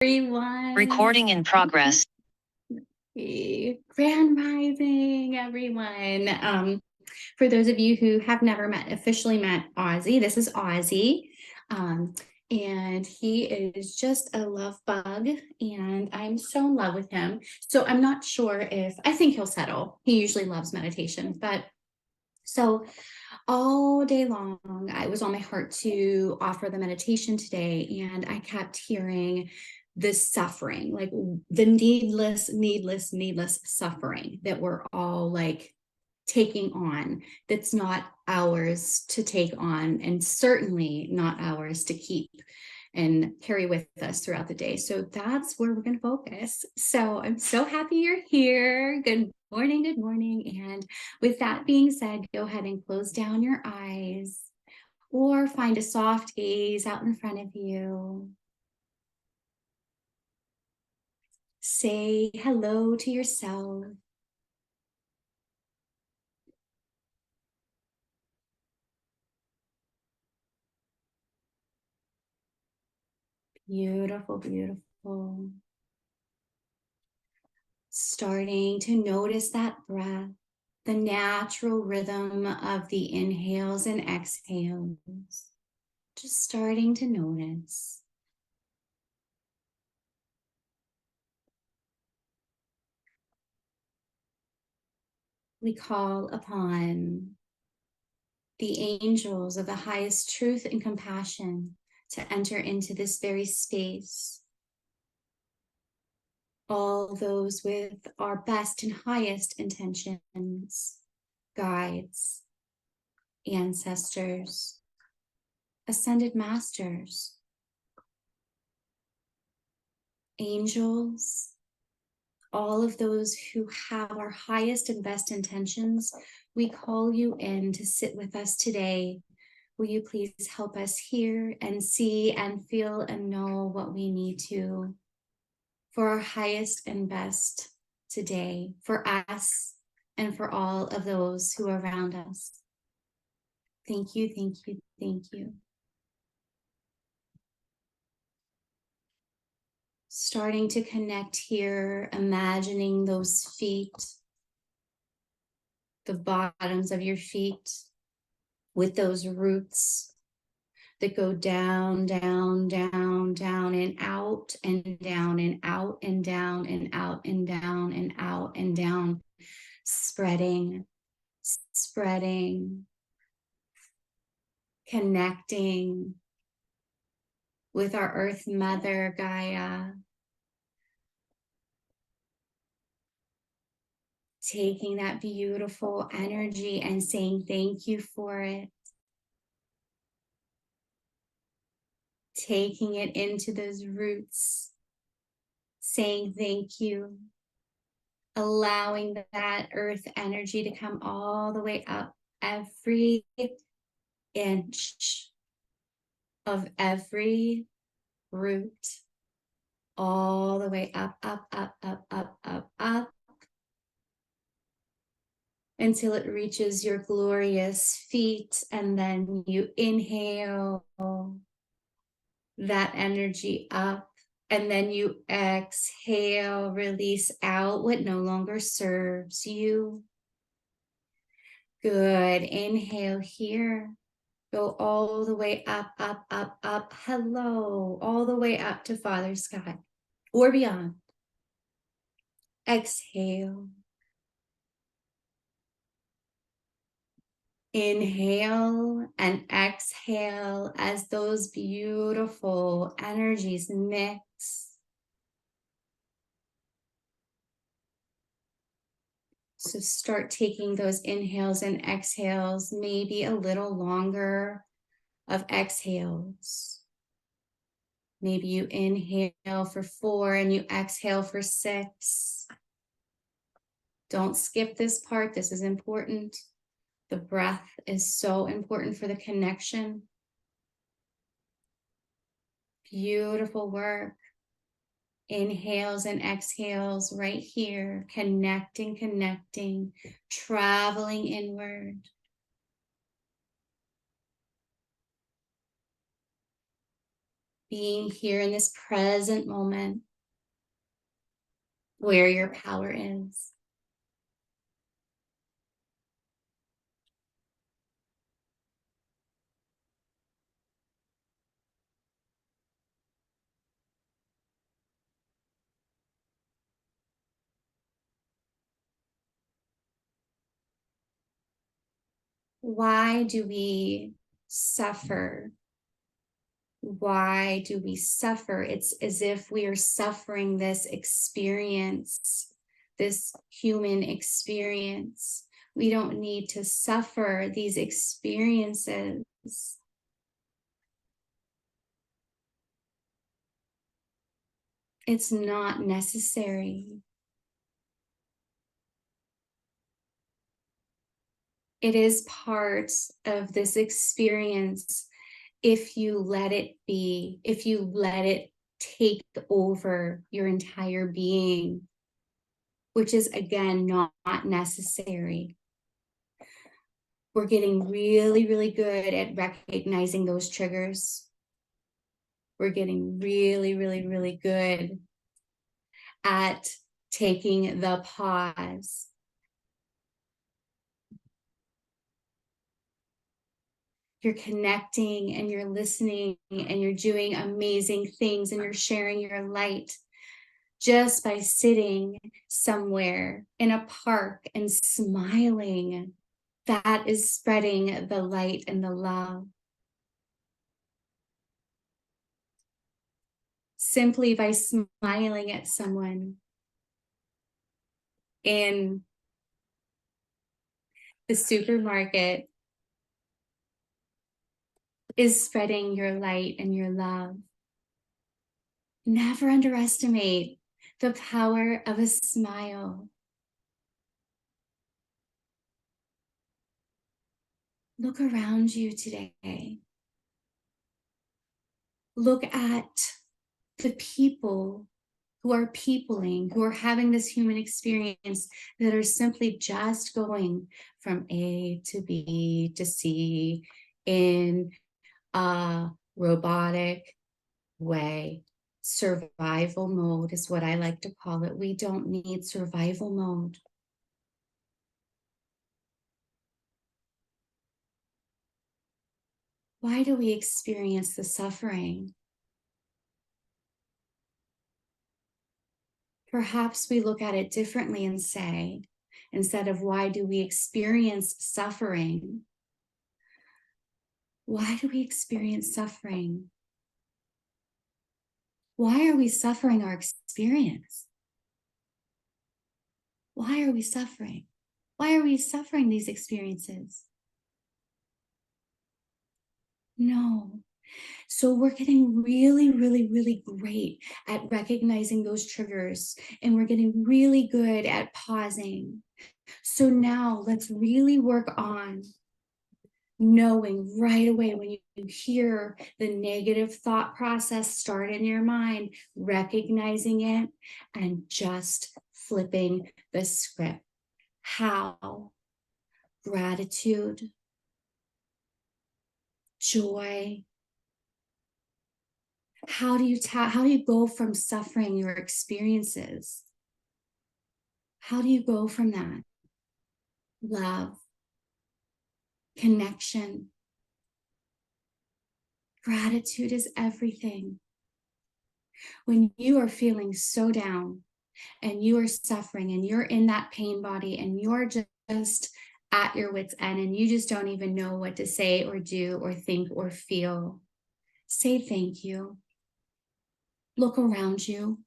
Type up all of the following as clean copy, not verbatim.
Everyone. Recording in progress. Grand Rising, everyone. For those of you who have never officially met Ozzy, this is Ozzy. And he is just a love bug, and I'm so in love with him. So I'm not sure I think he'll settle. He usually loves meditation, but so all day long, it was on my heart to offer the meditation today, and I kept hearing this suffering, like the needless suffering that we're all like taking on, that's not ours to take on, and certainly not ours to keep and carry with us throughout the day. So that's where we're going to focus. So I'm so happy you're here. Good morning, good morning. And with that being said, go ahead and close down your eyes or find a soft gaze out in front of you. Say hello to yourself. Beautiful, beautiful. Starting to notice that breath, the natural rhythm of the inhales and exhales. Just starting to notice. We call upon the angels of the highest truth and compassion to enter into this very space. All those with our best and highest intentions, guides, ancestors, ascended masters, angels, all of those who have our highest and best intentions, we call you in to sit with us today. Will you please help us hear and see and feel and know what we need to for our highest and best today, for us and for all of those who are around us. Thank you, thank you, thank you. Starting to connect here, imagining those feet, the bottoms of your feet with those roots that go down, down, down, down and out and down and out and down and out and down and out and down, spreading, spreading, connecting with our Earth Mother, Gaia, taking that beautiful energy and saying thank you for it. Taking it into those roots, saying thank you, allowing that earth energy to come all the way up every inch of every root, all the way up, up, up, up, up, up, up, until it reaches your glorious feet. And then you inhale that energy up, and then you exhale, release out what no longer serves you. Good. Inhale here. Go all the way up, up, up, up. Hello. All the way up to Father Sky or beyond. Exhale. Inhale and exhale as those beautiful energies mix. So start taking those inhales and exhales, maybe a little longer of exhales. Maybe you inhale for 4 and you exhale for 6. Don't skip this part. This is important. The breath is so important for the connection. Beautiful work. Inhales and exhales right here, connecting, connecting, traveling inward. being here in this present moment where your power is. Why do we suffer? Why do we suffer? It's as if we are suffering this experience, this human experience. We don't need to suffer these experiences. It's not necessary. It is part of this experience if you let it be, if you let it take over your entire being, which is again not necessary. We're getting really, really good at recognizing those triggers. We're getting really, really, really good at taking the pause. You're connecting and you're listening and you're doing amazing things and you're sharing your light just by sitting somewhere in a park and smiling. That is spreading the light and the love. Simply by smiling at someone in the supermarket is spreading your light and your love. Never underestimate the power of a smile. Look around you today. Look at the people who are peopling, who are having this human experience, that are simply just going from A to B to C in a robotic way. Survival mode is what I like to call it. We don't need survival mode. Why do we experience the suffering? Perhaps we look at it differently and say, instead of why do we experience suffering, why do we experience suffering? Why are we suffering our experience? Why are we suffering? Why are we suffering these experiences? No. So we're getting really, really, really great at recognizing those triggers, and we're getting really good at pausing. So now let's really work on knowing right away when you hear the negative thought process start in your mind, recognizing it and just flipping the script. How? Gratitude, joy. How do you go from suffering your experiences? How do you go from that? Love, connection. Gratitude is everything. When you are feeling so down and you are suffering and you're in that pain body and you're just at your wit's end and you just don't even know what to say or do or think or feel, say thank you. Look around you.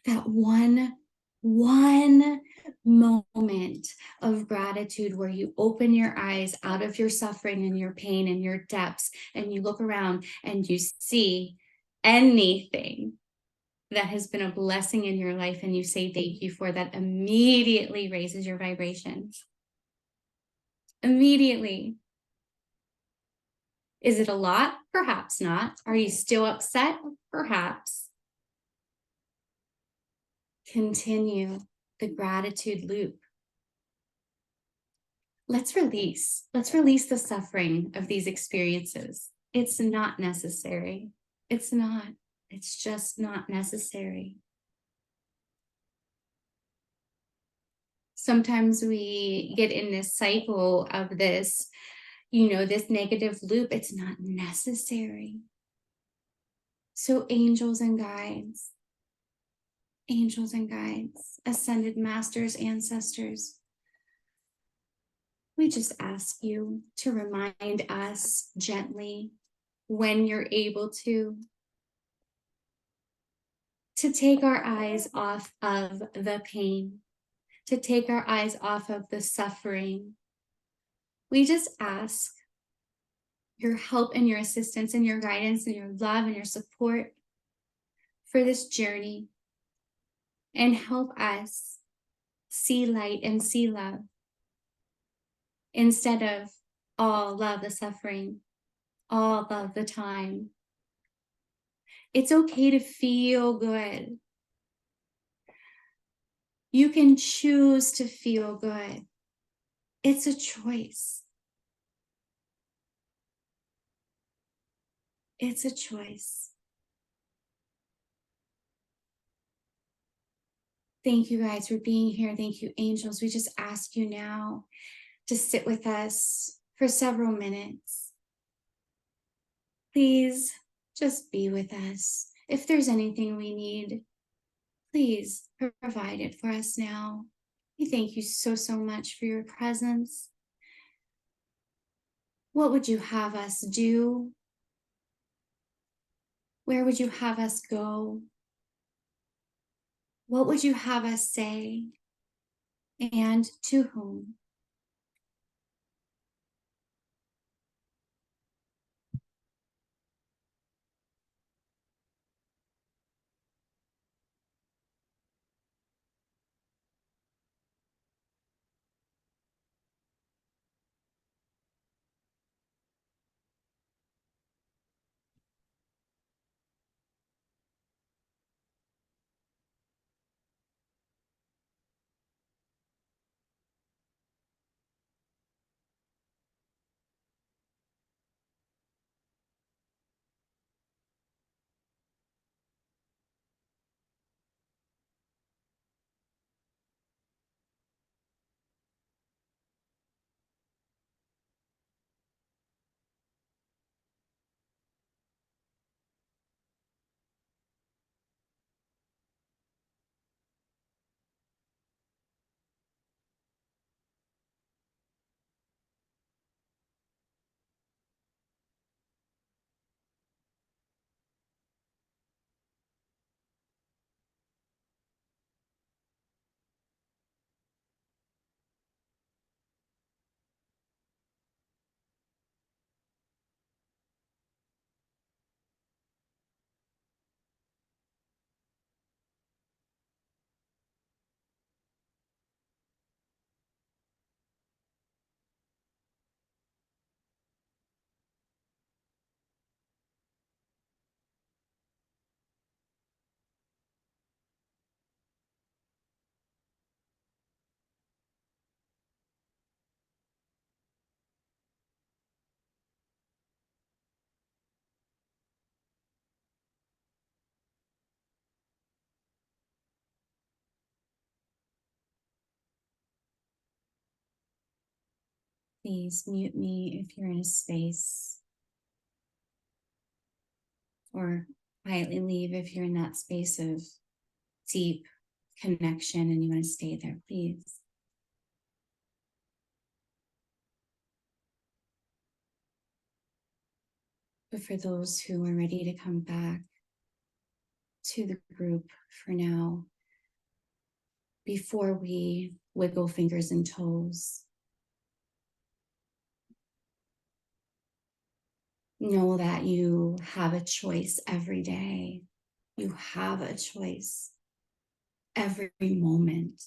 That one moment of gratitude where you open your eyes out of your suffering and your pain and your depths, and you look around and you see anything that has been a blessing in your life, and you say thank you for that, immediately raises your vibration. Immediately. Is it a lot? Perhaps not. Are you still upset? Perhaps. Continue the gratitude loop. Let's release the suffering of these experiences. It's not necessary. It's not. It's just not necessary. Sometimes we get in this cycle of this, this negative loop. It's not necessary. So angels and guides, ascended masters, ancestors, we just ask you to remind us gently when you're able to take our eyes off of the pain, to take our eyes off of the suffering. We just ask your help and your assistance and your guidance and your love and your support for this journey, and help us see light and see love instead of all love the suffering, all love the time. It's okay to feel good. You can choose to feel good. It's a choice. It's a choice. Thank you guys for being here. Thank you, angels. We just ask you now to sit with us for several minutes. Please just be with us. If there's anything we need, please provide it for us now. We thank you so, so much for your presence. What would you have us do? Where would you have us go? What would you have us say? And to whom? Please mute me if you're in a space, or quietly leave if you're in that space of deep connection and you want to stay there, please. But for those who are ready to come back to the group for now, before we wiggle fingers and toes, know that you have a choice every day. You have a choice every moment.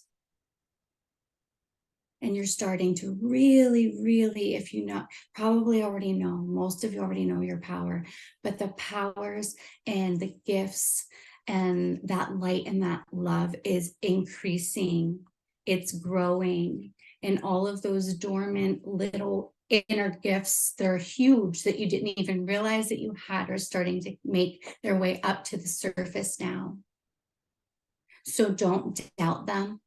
And you're starting to really, if you know, probably already know, most of you already know your power, but the powers and the gifts and that light and that love is increasing. It's growing. And all of those dormant little inner gifts. They're huge that you didn't even realize that you had are starting to make their way up to the surface now. So don't doubt them.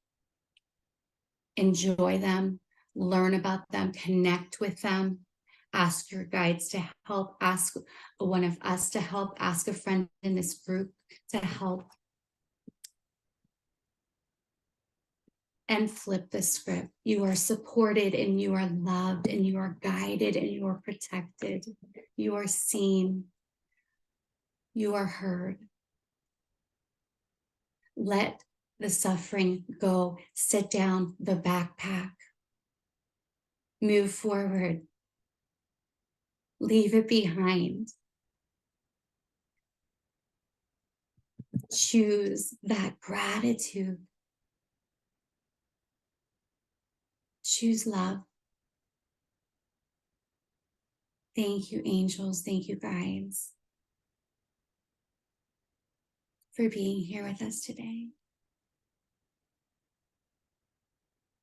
Enjoy them, learn about them, connect with them, ask your guides to help, ask one of us to help, ask a friend in this group to help. And flip the script. You are supported and you are loved and you are guided and you are protected. You are seen. You are heard. Let the suffering go. Sit down the backpack. Move forward. Leave it behind. Choose that gratitude. Choose love. Thank you, angels. Thank you, guides, for being here with us today.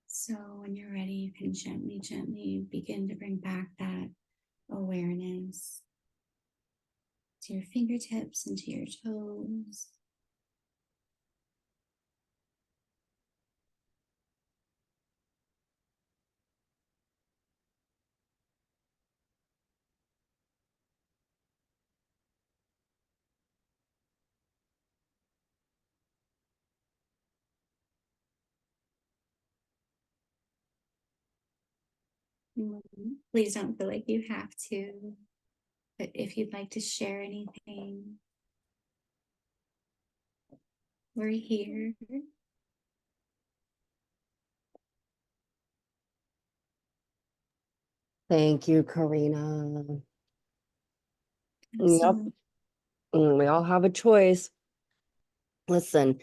So when you're ready, you can gently, gently begin to bring back that awareness to your fingertips and to your toes. Please don't feel like you have to, but if you'd like to share anything, we're here. Thank you, Corina. Yep. So, We all have a choice. Listen,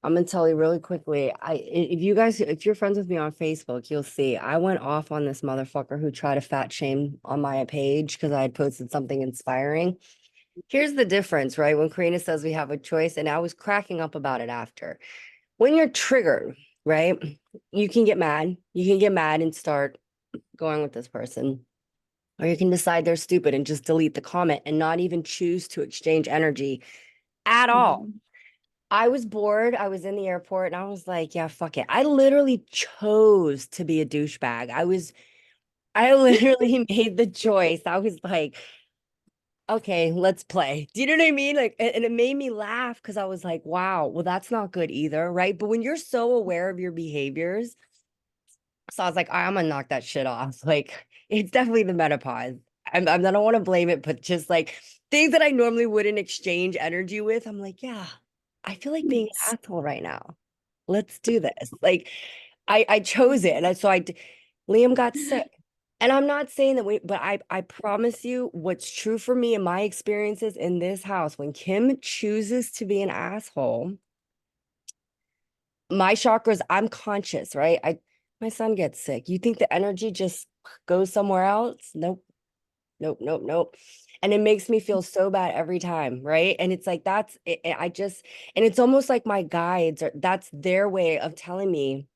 I'm gonna tell you really quickly. If you're friends with me on Facebook, you'll see I went off on this motherfucker who tried to fat shame on my page because I had posted something inspiring. Here's the difference, right? When Karina says we have a choice, and I was cracking up about it after. When you're triggered, right? You can get mad. You can get mad and start going with this person. Or you can decide they're stupid and just delete the comment and not even choose to exchange energy at all. I was bored. I was in the airport and I was like, yeah, fuck it. I literally chose to be a douchebag. I literally made the choice. I was like, okay, let's play. Do you know what I mean? Like, and it made me laugh because I was like, wow, well, that's not good either. Right. But when you're so aware of your behaviors, so I was like, I'm gonna knock that shit off. Like, it's definitely the menopause. I don't want to blame it, but just like things that I normally wouldn't exchange energy with, I'm like, yeah, I feel like being yes. an asshole right now. Let's do this. Like, I chose it, and Liam got sick, and I'm not saying that but I promise you, what's true for me and my experiences in this house, when Kim chooses to be an asshole, my chakras, I'm conscious, right? My son gets sick. You think the energy just goes somewhere else? Nope, nope, nope, nope. And it makes me feel so bad every time, right? And it's like that's it, and it's almost like my guides that's their way of telling me,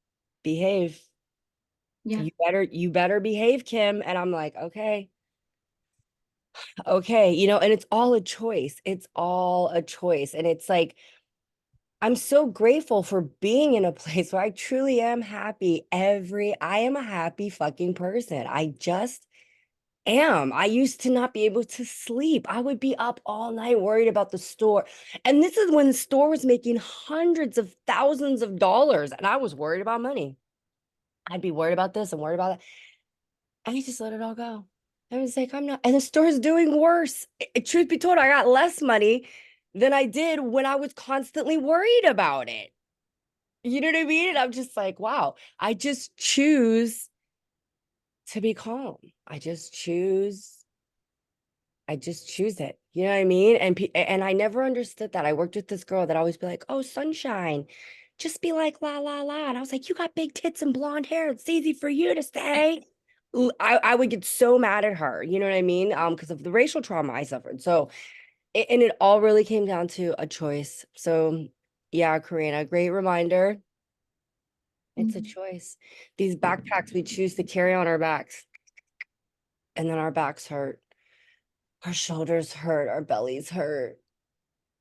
behave. Yeah. You better behave, Kim. And I'm like, okay, okay, and it's all a choice. It's all a choice. And it's like I'm so grateful for being in a place where I truly am happy. I am a happy fucking person. I just am. I used to not be able to sleep. I would be up all night worried about the store. And this is when the store was making hundreds of thousands of dollars and I was worried about money. I'd be worried about this and worried about that. I just let it all go. I was like, I'm not, and the store's doing worse. Truth be told, I got less money than I did when I was constantly worried about it. You know what I mean? And I'm just like, wow, I just choose to be calm. I just choose it. You know what I mean? And I never understood that. I worked with this girl that always be like, "Oh, sunshine, just be like la la la." And I was like, "You got big tits and blonde hair. It's easy for you to say." I would get so mad at her. You know what I mean? Because of the racial trauma I suffered. So, and it all really came down to a choice. So, yeah, Karina, great reminder. It's a choice. These backpacks we choose to carry on our backs. and then our backs hurt, our shoulders hurt, our bellies hurt,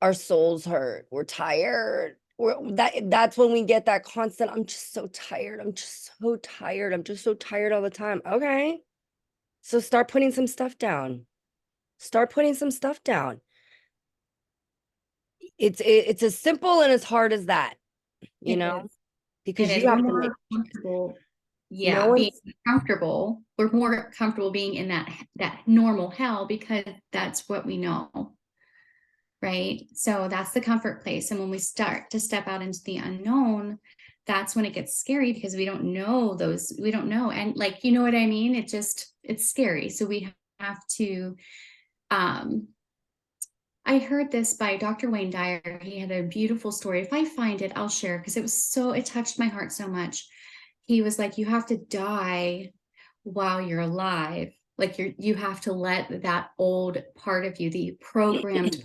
our souls hurt. We're tired. That's when we get that constant, I'm just so tired. I'm just so tired. I'm just so tired all the time. Okay. So start putting some stuff down. Start putting some stuff down. It's as simple and as hard as that, you It know, is. It because is. you We're have to more make comfortable. no Yeah, being one's comfortable. We're more comfortable being in that normal hell because that's what we know, right? So that's the comfort place. And when we start to step out into the unknown, that's when it gets scary because we don't know those, we don't know. And like, you know what I mean? It's scary. So we have to, um, I heard this by Dr. Wayne Dyer. He had a beautiful story. If I find it, I'll share because it touched my heart so much. He was like, you have to die while you're alive. Like you have to let that old part of you, the programmed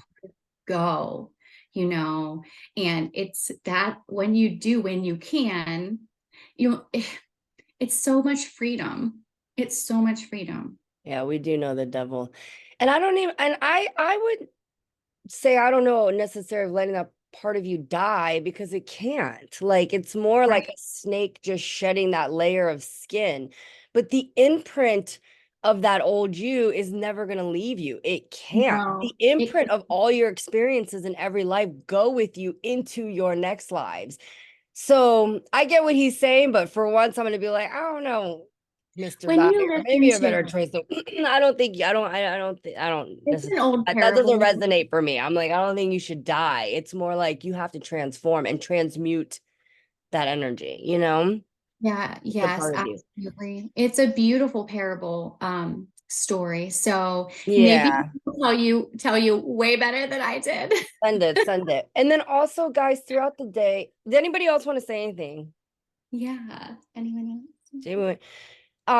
go, you know, and it's that when you can, you know, it's so much freedom. It's so much freedom. Yeah, we do know the devil. And I don't even, and I would say I don't know necessarily letting that part of you die because it can't. Like it's more like Right. a snake just shedding that layer of skin. But the imprint of that old you is never going to leave you. It can't. No, The imprint of all your experiences in every life go with you into your next lives. So I get what he's saying, but for once, I'm going to be like, I don't know, Mr. when Dyer. you Maybe listen a to better choice. So I don't think, I don't it's an necessarily, old that doesn't parable. resonate for me. I'm like, I don't think you should die. It's more like you have to transform and transmute that energy, you know, Yeah, the yes, part of you. absolutely. It's a beautiful parable story. So maybe Yeah, he'll tell you way better than I did. send it, send it. And then also, guys, throughout the day, does anybody else want to say anything? Yeah. Anyone else? Jamie,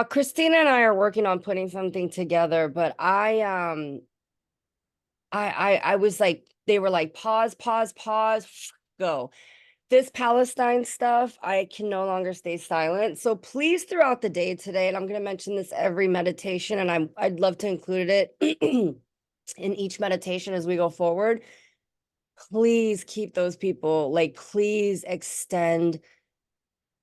Christina and I are working on putting something together, but I was like, they were like, pause, pause, pause, go. This Palestine stuff, I can no longer stay silent. So please, throughout the day today, and I'm going to mention this every meditation, and I'd love to include it in each meditation as we go forward. Please keep those people, like, please extend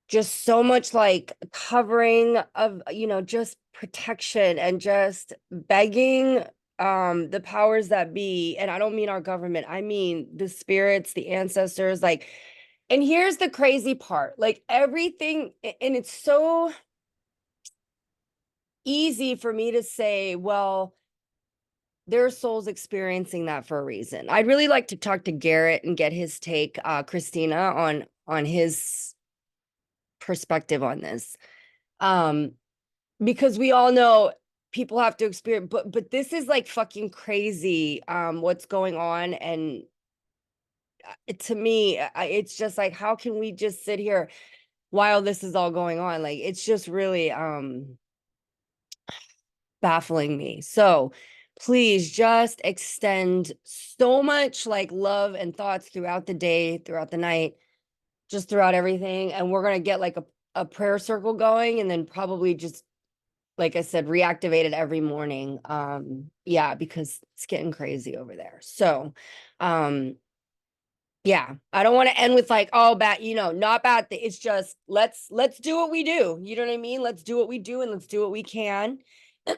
just so much like covering of, just protection and just begging the powers that be. And I don't mean our government, I mean the spirits, the ancestors, like, and here's the crazy part, like everything, and it's so easy for me to say, well, their soul's experiencing that for a reason. I'd really like to talk to Garrett and get his take, Christina, on his perspective on this. Um, because we all know people have to experience, but this is like fucking crazy, what's going on. And to me, it's just like, how can we just sit here while this is all going on? Like, it's just really baffling me. So please just extend so much like love and thoughts throughout the day, throughout the night, just throughout everything. And we're gonna get like a prayer circle going, and then probably just, like I said, reactivate it every morning. Yeah, because it's getting crazy over there. So yeah, I don't want to end with like, oh, bad, not bad. It's just let's do what we do. You know what I mean? Let's do what we do and let's do what we can.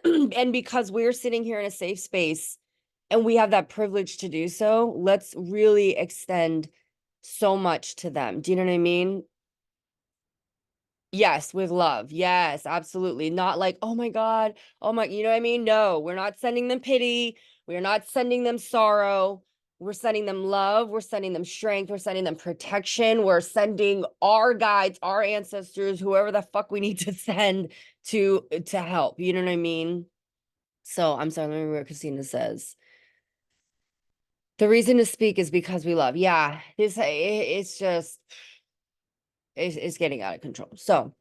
And because we're sitting here in a safe space and we have that privilege to do so, let's really extend so much to them. Do you know what I mean? Yes, with love. Yes, absolutely. Not like, oh my God, oh my, you know what I mean? No, we're not sending them pity. We're not sending them sorrow. We're sending them love. We're sending them strength. We're sending them protection. We're sending our guides, our ancestors, whoever the fuck we need to send to help. You know what I mean? So I'm sorry, let me read what Christina says. The reason to speak is because we love. Yeah, it's just it's getting out of control. So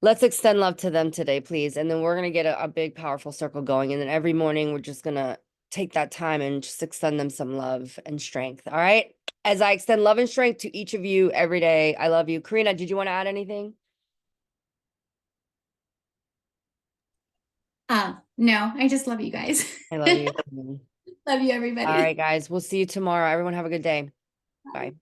let's extend love to them today, please. And then we're going to get a big, powerful circle going. And then every morning, we're just going to take that time and just extend them some love and strength. All right. As I extend love and strength to each of you every day, I love you. Corina, did you want to add anything? No, I just love you guys. I love you. Too. Love you, All everybody. right, guys. We'll see you tomorrow. Everyone have a good day. Bye.